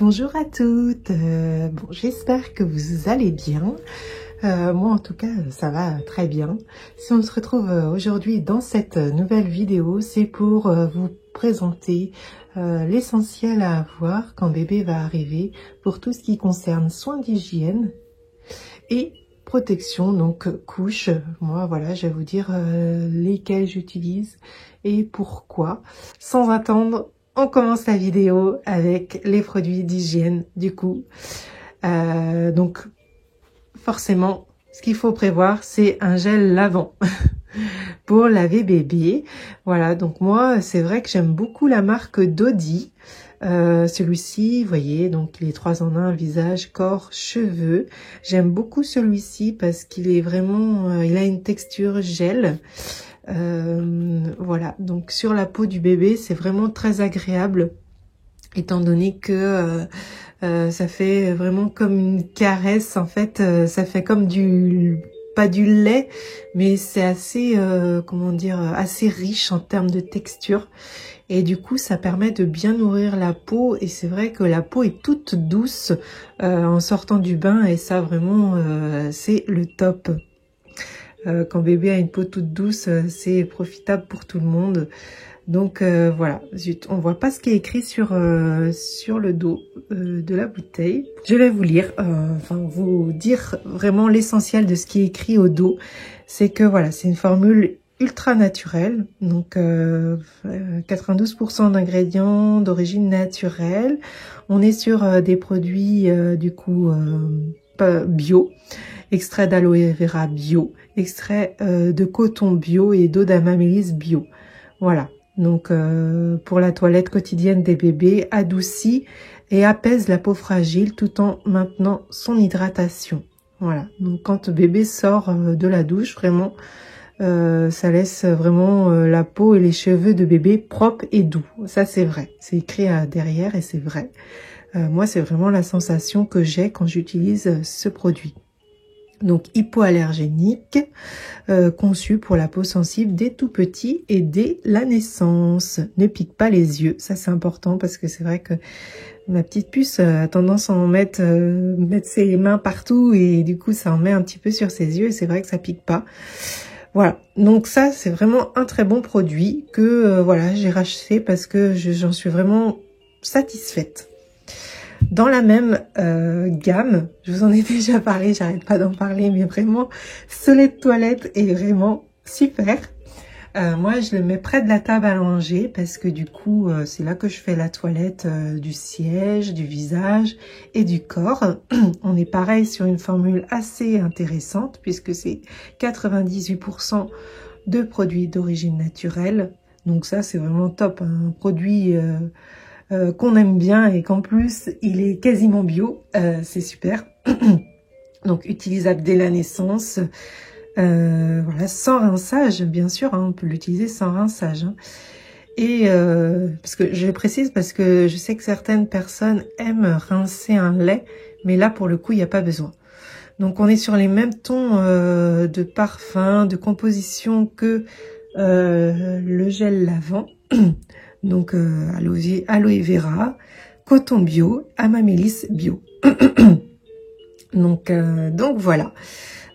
Bonjour à toutes, bon, j'espère que vous allez bien. Moi en tout cas ça va très bien. Si on se retrouve aujourd'hui dans cette nouvelle vidéo, c'est pour vous présenter l'essentiel à avoir quand bébé va arriver pour tout ce qui concerne soins d'hygiène et protection, donc couche. Moi voilà, je vais vous dire lesquels j'utilise et pourquoi. Sans attendre, on commence la vidéo avec les produits d'hygiène du coup. Donc forcément, ce qu'il faut prévoir, c'est un gel lavant pour laver bébé. Voilà, donc moi, c'est vrai que j'aime beaucoup la marque Dodi. Celui-ci, vous voyez, donc il est 3 en 1, visage, corps, cheveux. J'aime beaucoup celui-ci parce qu'il est vraiment, il a une texture gel. Voilà, donc sur la peau du bébé, c'est vraiment très agréable, étant donné que ça fait vraiment comme une caresse. En fait, ça fait comme pas du lait, mais c'est assez, comment dire, assez riche en termes de texture. Et du coup, ça permet de bien nourrir la peau. Et c'est vrai que la peau est toute douce en sortant du bain. Et ça, vraiment, c'est le top. Quand bébé a une peau toute douce, c'est profitable pour tout le monde. Donc voilà, zut, on voit pas ce qui est écrit sur le dos de la bouteille. Je vais vous lire, enfin vous dire vraiment l'essentiel de ce qui est écrit au dos. C'est que voilà, c'est une formule ultra naturelle, donc 92% d'ingrédients d'origine naturelle. On est sur des produits du coup bio, extrait d'aloe vera bio, extrait de coton bio et d'eau d'amamélis bio. Voilà. Donc pour la toilette quotidienne des bébés, adoucit et apaise la peau fragile tout en maintenant son hydratation. Voilà, donc quand bébé sort de la douche, vraiment, ça laisse vraiment la peau et les cheveux de bébé propres et doux. Ça c'est vrai, c'est écrit derrière et c'est vrai. Moi c'est vraiment la sensation que j'ai quand j'utilise ce produit. Donc hypoallergénique, conçu pour la peau sensible dès tout petit et dès la naissance. Ne pique pas les yeux, ça c'est important parce que c'est vrai que ma petite puce a tendance à en mettre ses mains partout et du coup ça en met un petit peu sur ses yeux et c'est vrai que ça pique pas. Voilà, donc ça c'est vraiment un très bon produit que voilà, j'ai racheté parce que j'en suis vraiment satisfaite. Dans la même gamme, je vous en ai déjà parlé, j'arrête pas d'en parler, mais vraiment, ce lait de toilette est vraiment super. Moi, je le mets près de la table à langer parce que du coup, c'est là que je fais la toilette du siège, du visage et du corps. On est pareil sur une formule assez intéressante puisque c'est 98% de produits d'origine naturelle. Donc ça, c'est vraiment top, hein. Un produit qu'on aime bien et qu'en plus il est quasiment bio, c'est super. Donc utilisable dès la naissance, voilà, sans rinçage bien sûr, hein, on peut l'utiliser sans rinçage, hein. Et parce que je précise parce que je sais que certaines personnes aiment rincer un lait, mais là pour le coup il n'y a pas besoin. Donc on est sur les mêmes tons de parfum, de composition que le gel lavant. Donc aloe vera, coton bio, amamélis bio. donc voilà.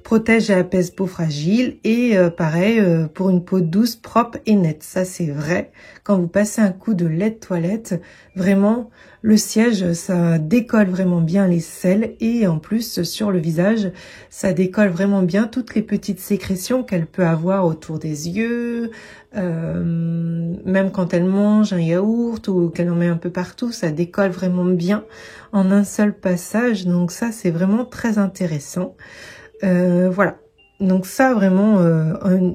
Protège et apaise peau fragile et pareil pour une peau douce, propre et nette. Ça c'est vrai. Quand vous passez un coup de lait de toilette, vraiment le siège ça décolle vraiment bien les selles et en plus sur le visage ça décolle vraiment bien toutes les petites sécrétions qu'elle peut avoir autour des yeux, même quand elle mange un yaourt ou qu'elle en met un peu partout, ça décolle vraiment bien en un seul passage. Donc ça c'est vraiment très intéressant. Voilà, donc ça vraiment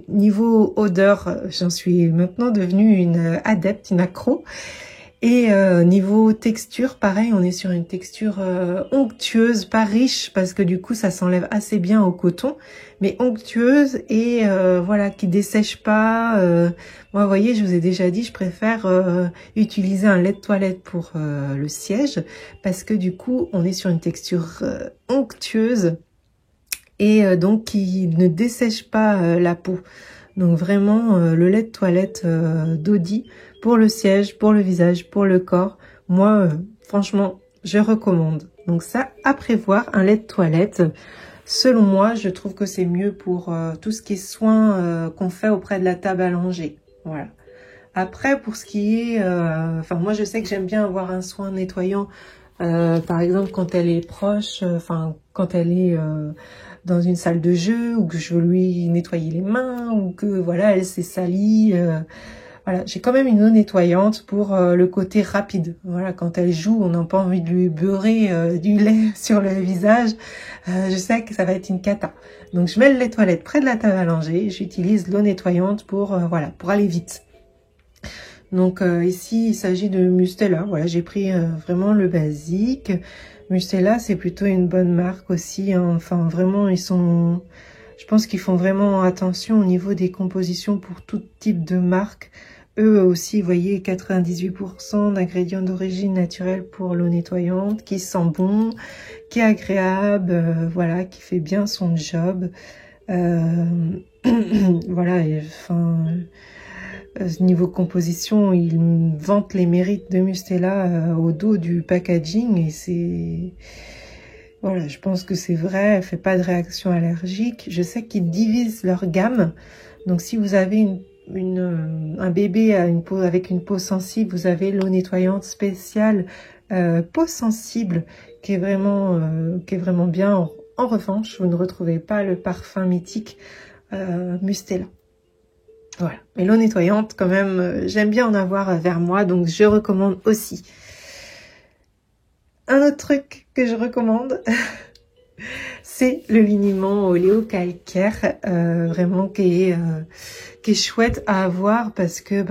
niveau odeur, j'en suis maintenant devenue une adepte, une accro. Et niveau texture, pareil, on est sur une texture onctueuse, pas riche parce que du coup ça s'enlève assez bien au coton, mais onctueuse et voilà, qui dessèche pas. Moi, vous voyez, je vous ai déjà dit, je préfère utiliser un lait de toilette pour le siège parce que du coup on est sur une texture onctueuse et donc qui ne dessèche pas la peau. Donc vraiment le lait de toilette Dodi pour le siège, pour le visage, pour le corps. Moi franchement je recommande. Donc ça, à prévoir, un lait de toilette. Selon moi, je trouve que c'est mieux pour tout ce qui est soin qu'on fait auprès de la table à langer. Voilà. Après, pour ce qui est... Enfin, moi, je sais que j'aime bien avoir un soin nettoyant. Par exemple, quand elle est proche, enfin, quand elle est dans une salle de jeu, ou que je veux lui nettoyer les mains, ou que, voilà, elle s'est salie... Voilà, j'ai quand même une eau nettoyante pour le côté rapide. Voilà, quand elle joue, on n'a pas envie de lui beurrer du lait sur le visage. Je sais que ça va être une cata. Donc, je mets le lait toilette près de la table à langer. J'utilise l'eau nettoyante pour voilà, pour aller vite. Donc, ici, il s'agit de Mustela. Voilà, j'ai pris vraiment le basique. Mustela, c'est plutôt une bonne marque aussi, hein. Enfin, vraiment, ils sont... Je pense qu'ils font vraiment attention au niveau des compositions pour tout type de marque. Eux aussi, vous voyez, 98% d'ingrédients d'origine naturelle pour l'eau nettoyante, qui sent bon, qui est agréable, voilà, qui fait bien son job. Voilà, et, enfin, niveau composition, ils vantent les mérites de Mustela au dos du packaging, et c'est... Voilà, je pense que c'est vrai, elle fait pas de réaction allergique. Je sais qu'ils divisent leur gamme. Donc, si vous avez un bébé avec une peau sensible, vous avez l'eau nettoyante spéciale peau sensible qui est vraiment bien. En revanche, vous ne retrouvez pas le parfum mythique Mustela. Voilà. Mais l'eau nettoyante, quand même, j'aime bien en avoir vers moi, donc je recommande aussi. Un autre truc que je recommande, c'est le liniment oléocalcaire, vraiment qui est chouette à avoir parce que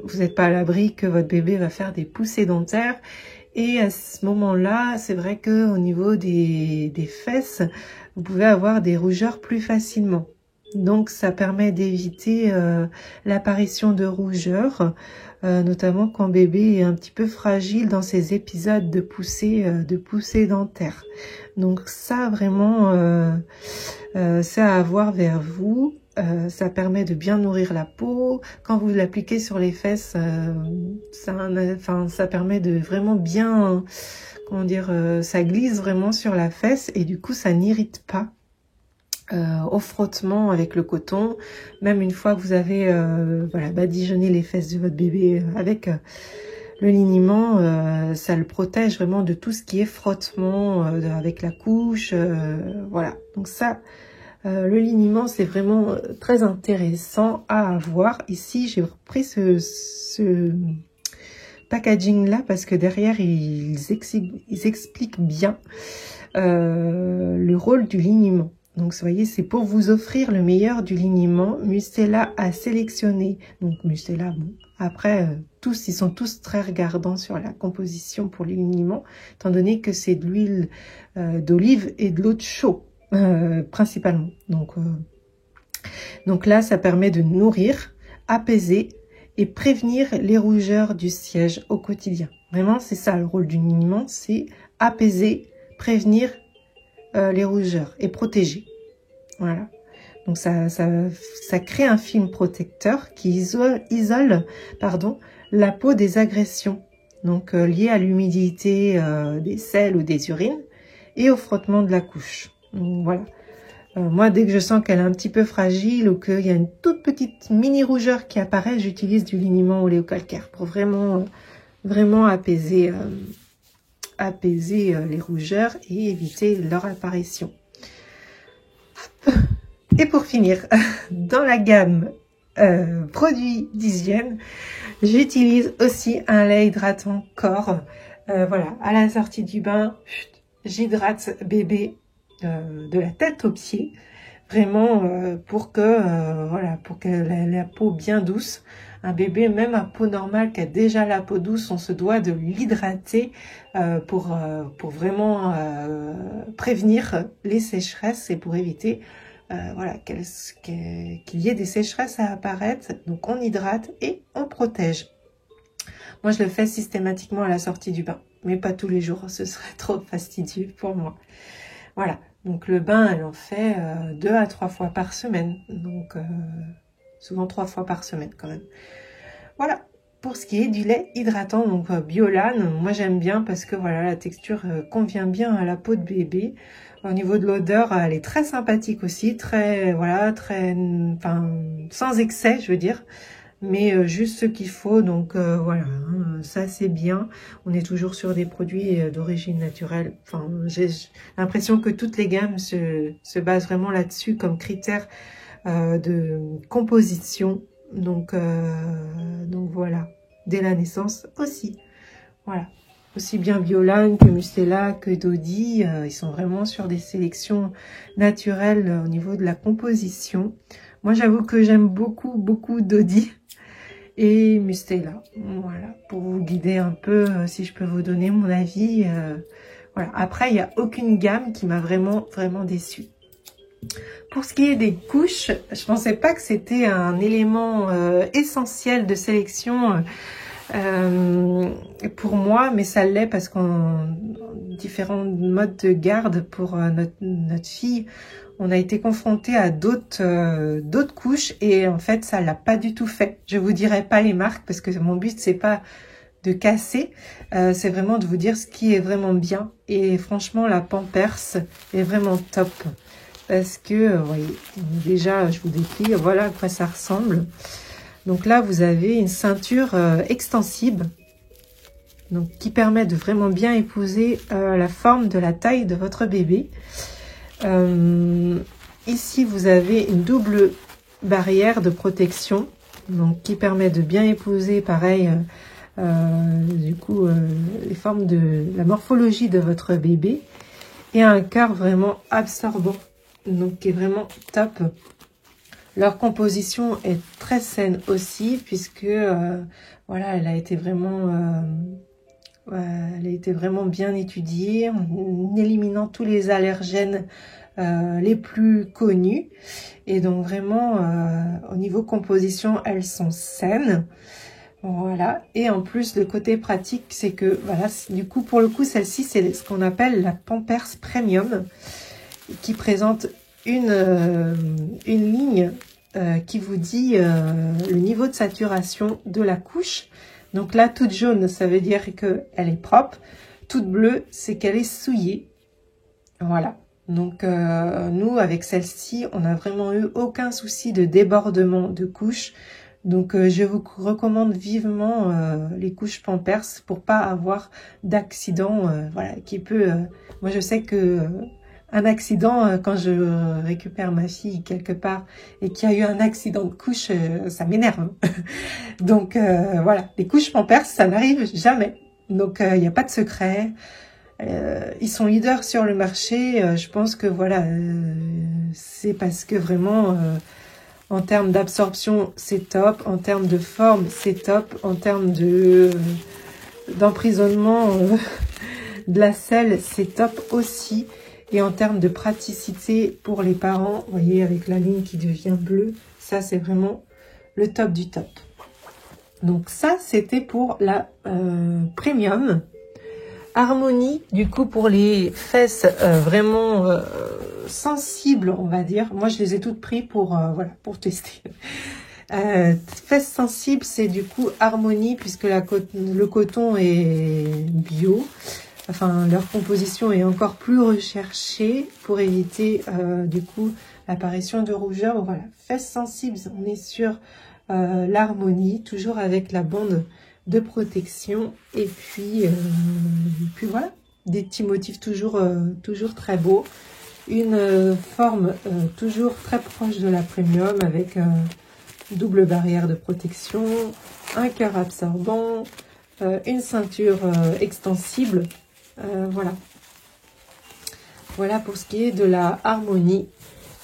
vous n'êtes pas à l'abri que votre bébé va faire des poussées dentaires. Et à ce moment-là, c'est vrai que au niveau des fesses, vous pouvez avoir des rougeurs plus facilement. Donc, ça permet d'éviter l'apparition de rougeurs, notamment quand bébé est un petit peu fragile dans ces épisodes de poussée dentaire. Donc, ça, vraiment, c'est à avoir vers vous. Ça permet de bien nourrir la peau. Quand vous l'appliquez sur les fesses, ça permet de vraiment bien, comment dire, ça glisse vraiment sur la fesse et du coup, ça n'irrite pas. Au frottement avec le coton, même une fois que vous avez badigeonné les fesses de votre bébé avec le liniment, ça le protège vraiment de tout ce qui est frottement avec la couche, voilà. Donc ça, le liniment, c'est vraiment très intéressant à avoir. Ici, j'ai repris ce packaging là parce que derrière, ils expliquent bien le rôle du liniment. Donc, vous voyez, c'est pour vous offrir le meilleur du liniment. Mustela a sélectionné. Donc, Mustela, bon, après, ils sont tous très regardants sur la composition pour les liniments, étant donné que c'est de l'huile d'olive et de l'eau de chaux, principalement. Donc là, ça permet de nourrir, apaiser et prévenir les rougeurs du siège au quotidien. Vraiment, c'est ça le rôle du liniment, c'est apaiser, prévenir les rougeurs et protéger. Voilà. Donc ça crée un film protecteur qui isole la peau des agressions, donc liées à l'humidité des selles ou des urines et au frottement de la couche. Donc, voilà. Moi, dès que je sens qu'elle est un petit peu fragile ou qu'il y a une toute petite mini rougeur qui apparaît, j'utilise du liniment oléocalcaire pour vraiment apaiser les rougeurs et éviter leur apparition. Et pour finir, dans la gamme produits d'hygiène, j'utilise aussi un lait hydratant corps. Voilà, à la sortie du bain, j'hydrate bébé de la tête aux pieds, vraiment pour que la peau bien douce. Un bébé, même à peau normale qui a déjà la peau douce, on se doit de l'hydrater pour vraiment prévenir les sécheresses et pour éviter qu'il y ait des sécheresses à apparaître. Donc on hydrate et on protège. Moi je le fais systématiquement à la sortie du bain, mais pas tous les jours, ce serait trop fastidieux pour moi. Voilà, donc le bain elle en fait 2 à 3 fois par semaine, donc souvent 3 fois par semaine quand même. Voilà, pour ce qui est du lait hydratant, donc Biolane, moi j'aime bien parce que voilà, la texture convient bien à la peau de bébé. Au niveau de l'odeur, elle est très sympathique aussi, très, voilà, très, enfin, sans excès, je veux dire, mais juste ce qu'il faut, donc voilà, hein, ça c'est bien. On est toujours sur des produits d'origine naturelle. Enfin, j'ai l'impression que toutes les gammes se basent vraiment là-dessus comme critère de composition. Donc voilà, dès la naissance aussi. Voilà, aussi bien Biolane que Mustela que Dodi, ils sont vraiment sur des sélections naturelles au niveau de la composition. Moi, j'avoue que j'aime beaucoup Dodi et Mustela. Voilà, pour vous guider un peu, si je peux vous donner mon avis. Voilà. Après, il n'y a aucune gamme qui m'a vraiment déçue. Pour ce qui est des couches, je pensais pas que c'était un élément essentiel de sélection pour moi, mais ça l'est parce qu'on différents modes de garde pour notre fille, on a été confronté à d'autres couches et en fait ça l'a pas du tout fait. Je vous dirai pas les marques parce que mon but c'est pas de casser, c'est vraiment de vous dire ce qui est vraiment bien. Et franchement la Pampers est vraiment top. Parce que, vous voyez, déjà, je vous décris, voilà à quoi ça ressemble. Donc là, vous avez une ceinture extensible, donc qui permet de vraiment bien épouser la forme de la taille de votre bébé. Ici, vous avez une double barrière de protection, donc qui permet de bien épouser, pareil, du coup, les formes de la morphologie de votre bébé. Et un cœur vraiment absorbant. Donc qui est vraiment top. Leur composition est très saine aussi puisque voilà, elle a été vraiment bien étudiée en éliminant tous les allergènes les plus connus. Et donc vraiment au niveau composition, elles sont saines. Voilà, et en plus le côté pratique, c'est que voilà, du coup pour le coup celle-ci c'est ce qu'on appelle la Pampers Premium, qui présente une ligne qui vous dit le niveau de saturation de la couche. Donc là, toute jaune, ça veut dire qu'elle est propre. Toute bleue, c'est qu'elle est souillée. Voilà. Donc nous, avec celle-ci, on n'a vraiment eu aucun souci de débordement de couche. Donc je vous recommande vivement les couches Pampers pour pas avoir d'accident. Voilà, qui peut. Moi, je sais que un accident, quand je récupère ma fille quelque part et qu'il y a eu un accident de couche, ça m'énerve. Donc voilà, les couches Pampers, ça n'arrive jamais. Donc il n'y a pas de secret. Ils sont leaders sur le marché. Je pense que voilà, c'est parce que vraiment, en termes d'absorption, c'est top. En termes de forme, c'est top. En termes d'emprisonnement de la selle, c'est top aussi. Et en termes de praticité pour les parents, vous voyez, avec la ligne qui devient bleue, ça, c'est vraiment le top du top. Donc ça, c'était pour la Premium. Harmonie, du coup, pour les fesses vraiment sensibles, on va dire. Moi, je les ai toutes prises pour, voilà, pour tester. Fesses sensibles, c'est du coup Harmonie, puisque le coton est bio. Enfin, leur composition est encore plus recherchée pour éviter du coup l'apparition de rougeur. Voilà, fesses sensibles, on est sur l'Harmonie, toujours avec la bande de protection. Et puis voilà, des petits motifs toujours très beaux. Une forme toujours très proche de la Premium avec double barrière de protection, un cœur absorbant, une ceinture extensible. Voilà. Voilà pour ce qui est de la Harmonie.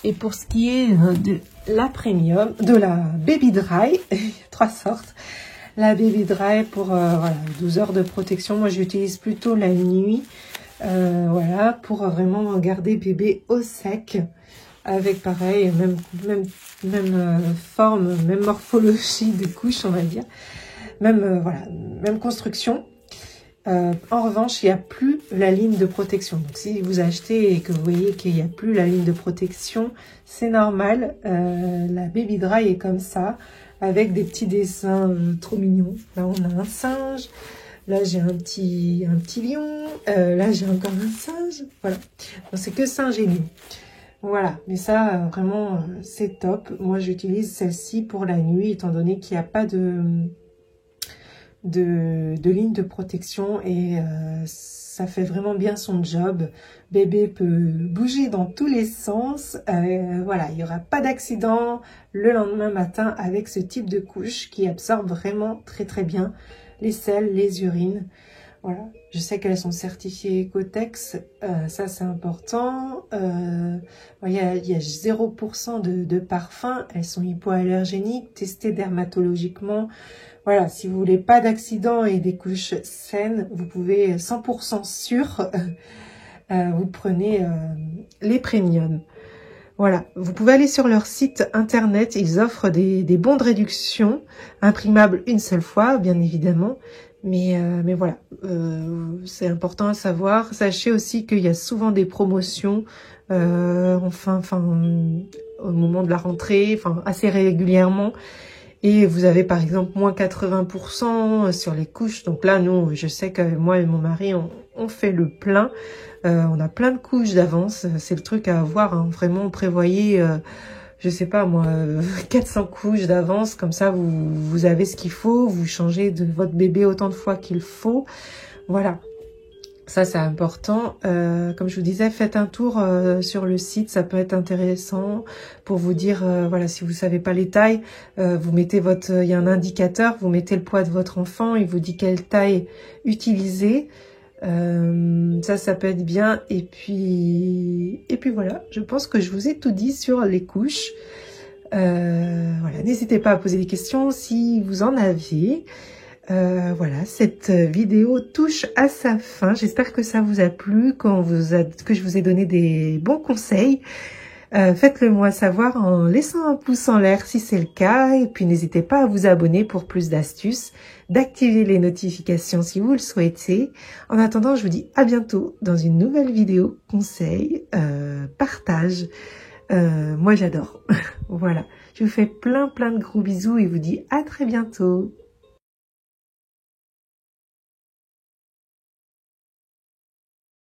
Et pour ce qui est de la Premium, de la Baby Dry, il y a 3 sortes. La Baby Dry pour voilà, 12 heures de protection. Moi, j'utilise plutôt la nuit. Voilà, pour vraiment garder bébé au sec. Avec pareil, même forme, même morphologie de couche, on va dire. Même, voilà, même construction. En revanche, il n'y a plus la ligne de protection. Donc, si vous achetez et que vous voyez qu'il n'y a plus la ligne de protection, c'est normal. La Baby Dry est comme ça. avec des petits dessins trop mignons. Là, on a un singe. Là, j'ai un petit lion. Là, j'ai encore un singe. Voilà. C'est que singe et lion. Voilà. Mais ça, vraiment, c'est top. Moi, j'utilise celle-ci pour la nuit, étant donné qu'il n'y a pas de ligne de protection et ça fait vraiment bien son job. Bébé peut bouger dans tous les sens. Voilà, il n'y aura pas d'accident le lendemain matin avec ce type de couche qui absorbe vraiment très très bien les selles, les urines. Voilà, je sais qu'elles sont certifiées Ecotex, ça c'est important. Il y a 0% de parfum, elles sont hypoallergéniques, testées dermatologiquement. Voilà, si vous voulez pas d'accident et des couches saines, vous pouvez 100% sûr, vous prenez les premiums. Voilà, vous pouvez aller sur leur site internet, ils offrent des bons de réduction, imprimables une seule fois, bien évidemment. Mais voilà, c'est important à savoir. Sachez aussi qu'il y a souvent des promotions, enfin, au moment de la rentrée, enfin, assez régulièrement. Et vous avez par exemple moins 80% sur les couches. Donc là, nous, je sais que moi et mon mari, on fait le plein. On a plein de couches d'avance. C'est le truc à avoir, hein. Vraiment, prévoyez, je sais pas moi, 400 couches d'avance. Comme ça, vous avez ce qu'il faut. Vous changez de votre bébé autant de fois qu'il faut. Voilà. Ça, c'est important. Comme je vous disais, faites un tour sur le site. Ça peut être intéressant pour vous dire, voilà, si vous savez pas les tailles, vous mettez il y a un indicateur, vous mettez le poids de votre enfant, il vous dit quelle taille utiliser. Ça peut être bien. Et puis voilà, je pense que je vous ai tout dit sur les couches. Voilà, n'hésitez pas à poser des questions si vous en avez. Voilà, cette vidéo touche à sa fin. J'espère que ça vous a plu, que je vous ai donné des bons conseils. Faites-le moi savoir en laissant un pouce en l'air si c'est le cas. Et puis n'hésitez pas à vous abonner pour plus d'astuces, d'activer les notifications si vous le souhaitez. En attendant, je vous dis à bientôt dans une nouvelle vidéo conseil, partage. Moi j'adore. Voilà, je vous fais plein de gros bisous et vous dis à très bientôt.